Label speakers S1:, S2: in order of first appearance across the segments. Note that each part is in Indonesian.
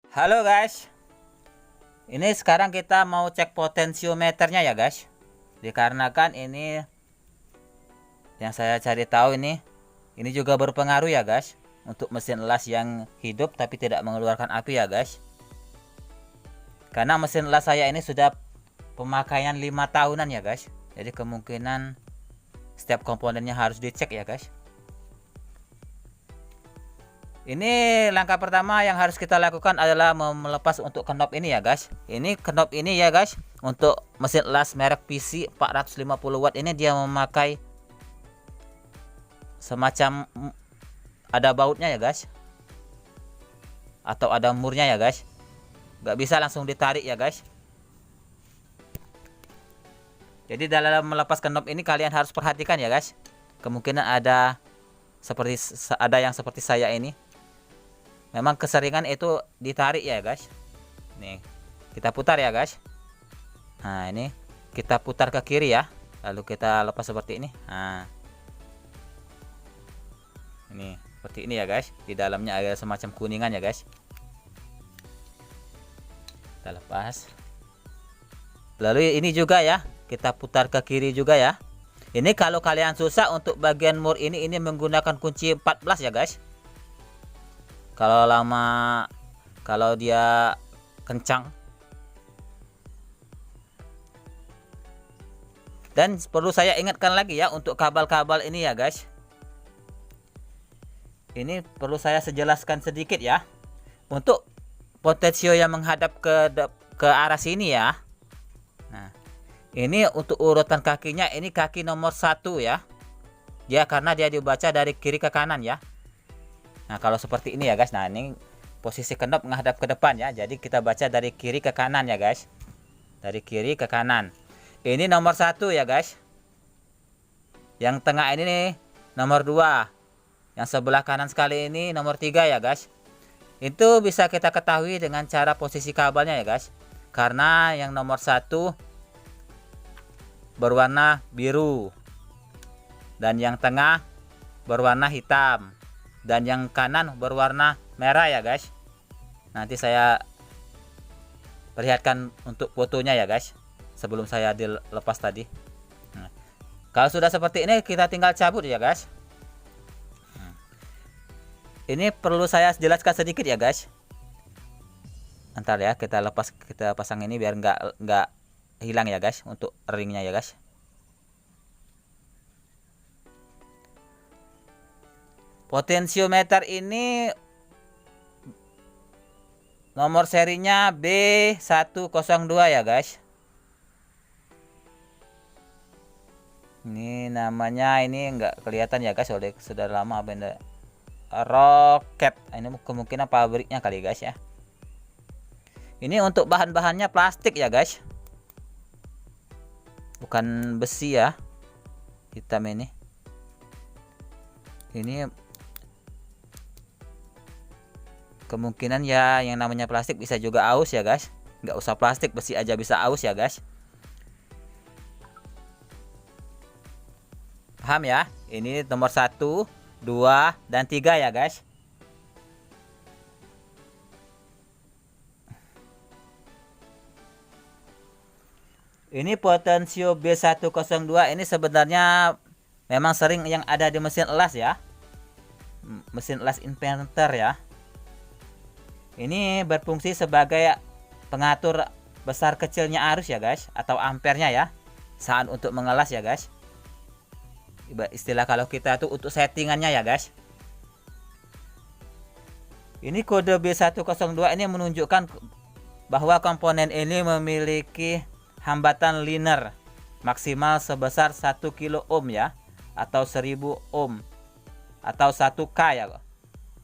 S1: Halo guys, ini sekarang kita mau cek potensiometernya ya guys. Dikarenakan ini yang saya cari tahu ini juga berpengaruh ya guys untuk mesin las yang hidup tapi tidak mengeluarkan api ya guys. Karena mesin las saya ini sudah pemakaian 5 tahunan ya guys. Jadi kemungkinan setiap komponennya harus dicek ya guys. Ini langkah pertama yang harus kita lakukan adalah melepas untuk knop ini ya guys. Ini knop ini ya guys, untuk mesin las merek PC 450 watt ini dia memakai semacam ada bautnya ya guys, atau ada murnya ya guys. Gak bisa langsung ditarik ya guys. Jadi dalam melepas knop ini kalian harus perhatikan ya guys. Kemungkinan ada yang seperti saya ini. Memang keseringan itu ditarik ya guys. Nih, kita putar ya guys. Nah, ini kita putar ke kiri ya. Lalu kita lepas seperti ini. Nah, ini seperti ini ya guys. Di dalamnya ada semacam kuningan ya guys. Kita lepas. Lalu ini juga ya, kita putar ke kiri juga ya. Ini kalau kalian susah untuk bagian mur ini menggunakan kunci 14 ya guys. Kalau dia kencang. Dan perlu saya ingatkan lagi ya untuk kabel-kabel ini ya guys. Ini perlu saya sejelaskan sedikit ya. Untuk potensio yang menghadap ke arah sini ya. Nah, ini untuk urutan kakinya, ini kaki nomor 1 ya. Karena dia dibaca dari kiri ke kanan ya. Nah, kalau seperti ini ya guys. Nah, ini posisi knop menghadap ke depan ya. Jadi kita baca dari kiri ke kanan ya guys. Dari kiri ke kanan. Ini nomor 1 ya guys. Yang tengah ini nih nomor 2. Yang sebelah kanan sekali ini nomor 3 ya guys. Itu bisa kita ketahui dengan cara posisi kabelnya ya guys. Karena yang nomor 1 berwarna biru. Dan yang tengah berwarna hitam. Dan yang kanan berwarna merah ya guys. Nanti saya perlihatkan untuk fotonya ya guys, sebelum saya dilepas tadi. Nah, kalau sudah seperti ini kita tinggal cabut ya guys. Ini perlu saya jelaskan sedikit ya guys. Ntar ya kita lepas, kita pasang ini biar nggak hilang ya guys untuk ringnya ya guys. Potensiometer ini nomor serinya B102 ya guys. Ini namanya ini enggak kelihatan ya guys, sudah lama benda Rocket. Ini kemungkinan pabriknya kali guys ya. Ini untuk bahan-bahannya plastik ya guys, bukan besi ya, hitam ini. Ini kemungkinan ya yang namanya plastik bisa juga aus ya guys. Nggak usah plastik, besi aja bisa aus ya guys. Paham ya? Ini nomor 1, 2, dan 3 ya guys. Ini potensio B102 ini sebenarnya memang sering yang ada di mesin las ya. Mesin las inverter ya. Ini berfungsi sebagai pengatur besar kecilnya arus ya guys, atau ampernya ya, saat untuk mengelas ya guys. Istilah kalau kita tuh untuk settingannya ya guys. Ini kode B102 ini menunjukkan bahwa komponen ini memiliki hambatan linear maksimal sebesar 1 kilo ohm ya, atau 1000 ohm, atau 1K ya.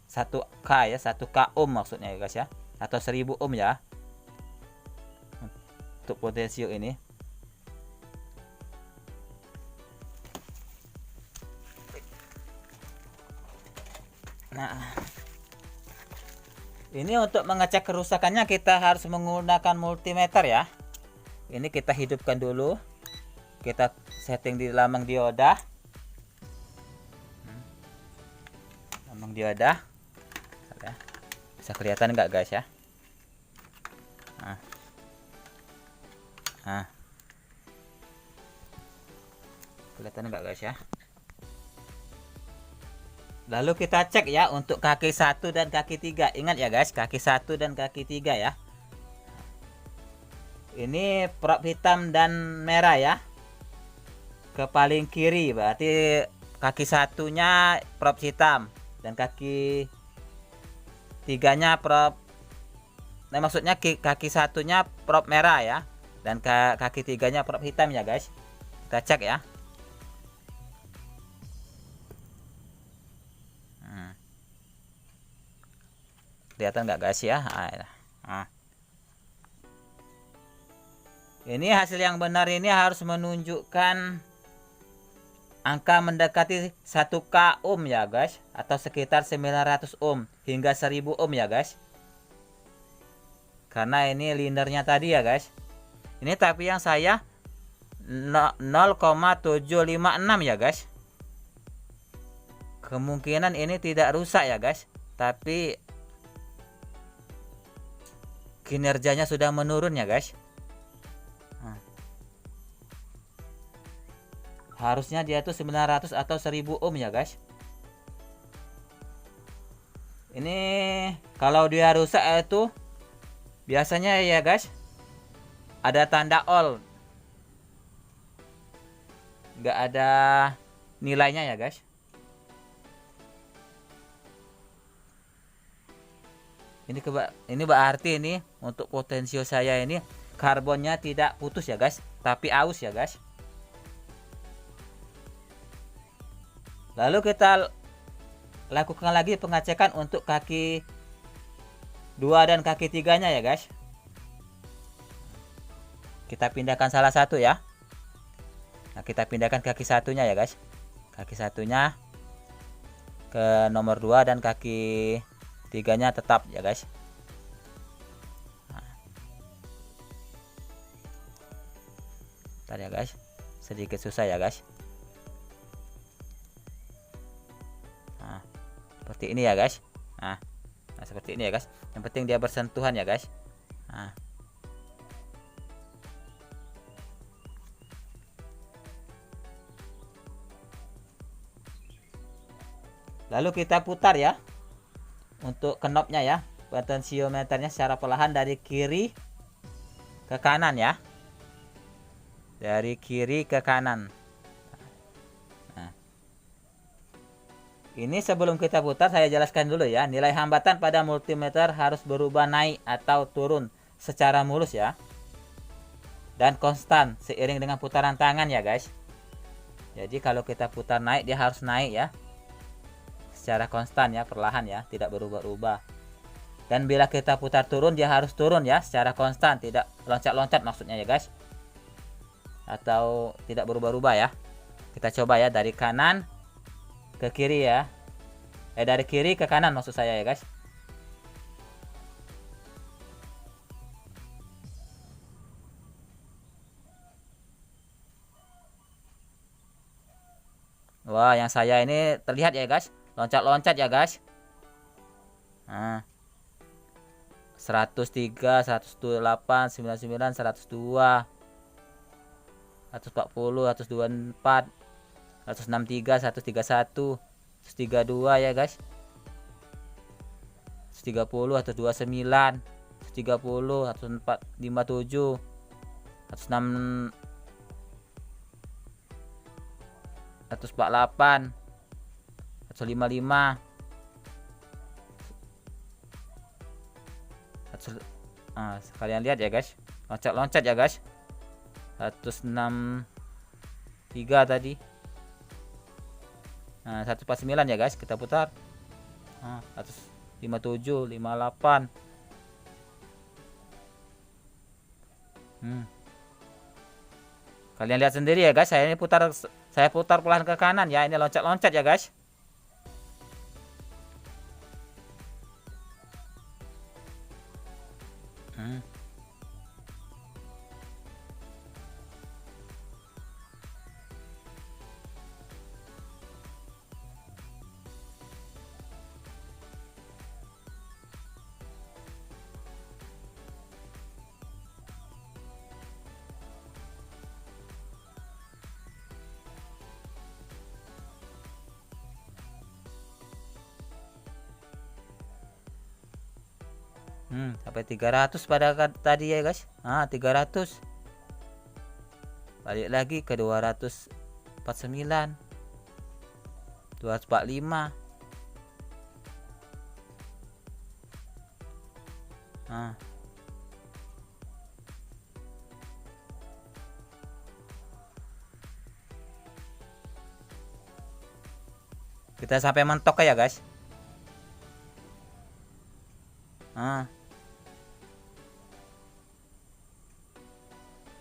S1: 1K ya, 1K ohm maksudnya ya guys ya, atau 1000 ohm ya untuk potensio ini. Nah, ini untuk mengecek kerusakannya kita harus menggunakan multimeter ya. Ini kita hidupkan dulu, kita setting di lambang dioda. Lambang dioda. Bisa kelihatan nggak guys ya? Nah, nah. Kelihatan nggak guys ya? Lalu kita cek ya untuk kaki 1 dan kaki 3. Ingat ya guys, kaki 1 dan kaki 3 ya. Ini prop hitam dan merah ya. Ke paling kiri berarti kaki satunya prop hitam dan kaki 3-nya prop, nah maksudnya kaki satunya prop merah ya, dan kaki 3-nya prop hitam ya guys. Kita cek ya. Kelihatan nggak guys ya? Nah. Ini hasil yang benar ini harus menunjukkan angka mendekati 1K ohm ya guys, atau sekitar 900 ohm hingga 1000 ohm ya guys. Karena ini linernya tadi ya guys. Ini tapi yang saya 0,756 ya guys. Kemungkinan ini tidak rusak ya guys, tapi kinerjanya sudah menurun ya guys. Harusnya dia tuh 900 atau 1000 ohm ya guys. Ini kalau dia rusak itu biasanya ya guys ada tanda all, nggak ada nilainya ya guys. Ini berarti ini untuk potensio saya ini karbonnya tidak putus ya guys, tapi aus ya guys. Lalu kita lakukan lagi pengecekan untuk kaki 2 dan kaki 3-nya ya guys. Kita pindahkan salah satu ya. Nah, kita pindahkan kaki satunya ya guys. Kaki satunya ke nomor 2 dan kaki 3-nya tetap ya guys. Bentar ya guys, sedikit susah ya guys. Nah, seperti ini ya guys. Nah, seperti ini ya guys. Yang penting dia bersentuhan ya guys. Nah. Lalu kita putar ya untuk knopnya ya, potensiometernya secara perlahan dari kiri ke kanan ya, dari kiri ke kanan. Nah, ini sebelum kita putar saya jelaskan dulu ya, nilai hambatan pada multimeter harus berubah naik atau turun secara mulus ya, dan konstan seiring dengan putaran tangan ya guys. Jadi kalau kita putar naik, dia harus naik ya secara konstan ya, perlahan ya, tidak berubah-ubah. Dan bila kita putar turun, dia harus turun ya secara konstan, tidak loncat-loncat maksudnya ya guys, atau tidak berubah-ubah ya. Kita coba ya dari kanan ke kiri ya, dari kiri ke kanan maksud saya ya guys. Wah, yang saya ini terlihat ya guys, loncat-loncat ya guys. Nah, 103, 108, 99, 102, 140, 124, 163, 131, 132 ya guys. 130, 129, 130, 157, 106, 148, 155, kalian lihat ya guys, loncat-loncat ya guys. 163 tadi. Nah, 149 ya guys, kita putar. 157, 58. Kalian lihat sendiri ya guys, saya putar pelan ke kanan ya, ini loncat-loncat ya guys. Sampai 300 pada tadi ya guys. 300. Balik lagi ke 249, 245. Kita sampai mentok ya guys.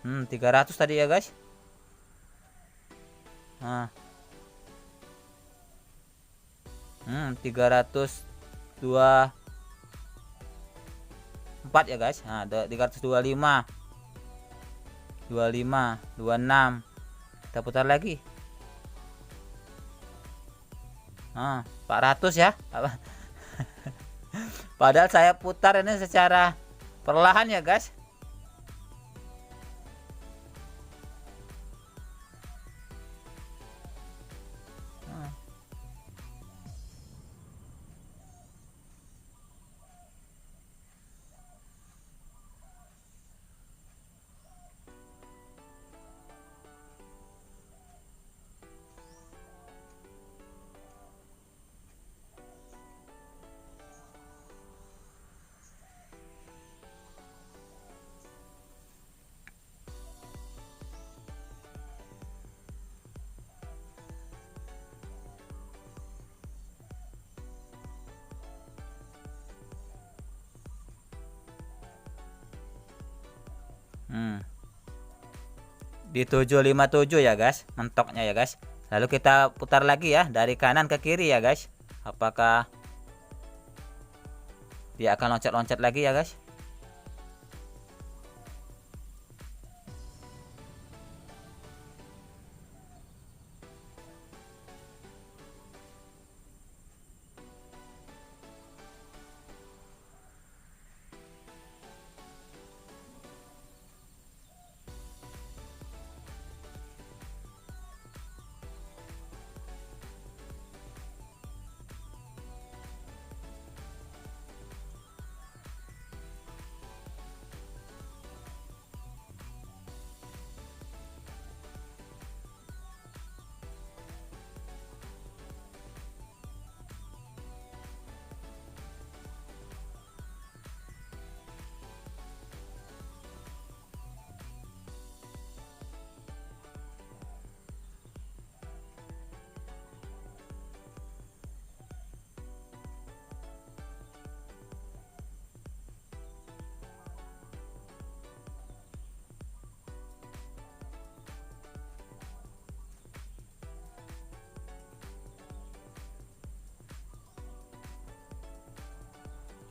S1: 300 tadi ya guys. 324 ya guys. 325, 25, 26. Kita putar lagi. 400 ya. Padahal saya putar ini secara perlahan ya guys. Di 757 ya guys, mentoknya ya guys. Lalu kita putar lagi ya dari kanan ke kiri ya guys. Apakah dia akan loncat-loncat lagi ya guys?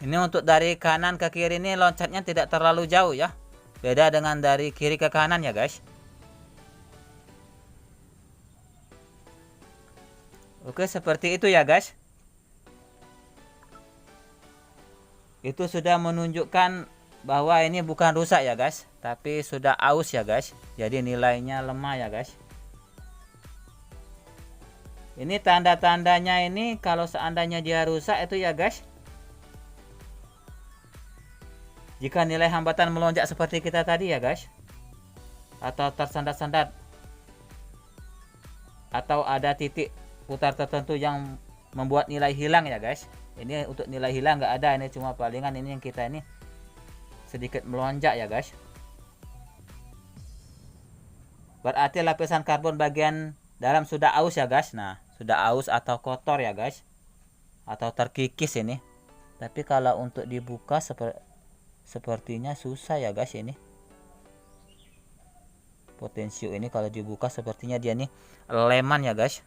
S1: Ini untuk dari kanan ke kiri ini loncatnya tidak terlalu jauh ya. Beda dengan dari kiri ke kanan ya guys. Oke, seperti itu ya guys. Itu sudah menunjukkan bahwa ini bukan rusak ya guys, tapi sudah aus ya guys. Jadi nilainya lemah ya guys. Ini tanda-tandanya ini kalau seandainya dia rusak itu ya guys. Jika nilai hambatan melonjak seperti kita tadi ya guys, atau tersendat-sendat, atau ada titik putar tertentu yang membuat nilai hilang ya guys. Ini untuk nilai hilang nggak ada, ini cuma palingan ini yang kita ini sedikit melonjak ya guys. Berarti lapisan karbon bagian dalam sudah aus ya guys. Nah, sudah aus atau kotor ya guys, atau terkikis ini. Tapi kalau untuk dibuka sepertinya susah ya guys ini. Potensio ini kalau dibuka sepertinya dia nih leman ya guys.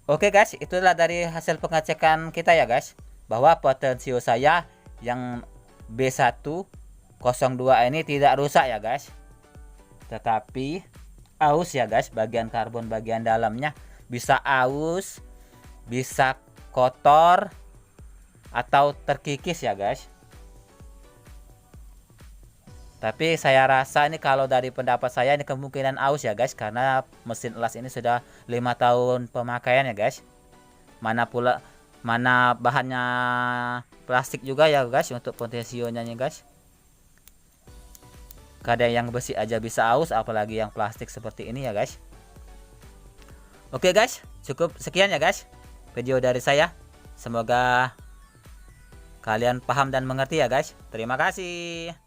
S1: Oke guys, itulah dari hasil pengecekan kita ya guys, bahwa potensio saya yang B102 ini tidak rusak ya guys, tetapi aus ya guys. Bagian karbon bagian dalamnya bisa aus, bisa kotor, atau terkikis ya guys. Tapi saya rasa ini kalau dari pendapat saya ini kemungkinan aus ya guys, karena mesin elas ini sudah 5 tahun pemakaian ya guys. Mana bahannya plastik juga ya guys untuk potensionya nya guys. Kadang yang besi aja bisa aus, apalagi yang plastik seperti ini ya guys. Oke guys, cukup sekian ya guys video dari saya. Semoga kalian paham dan mengerti ya guys. Terima kasih.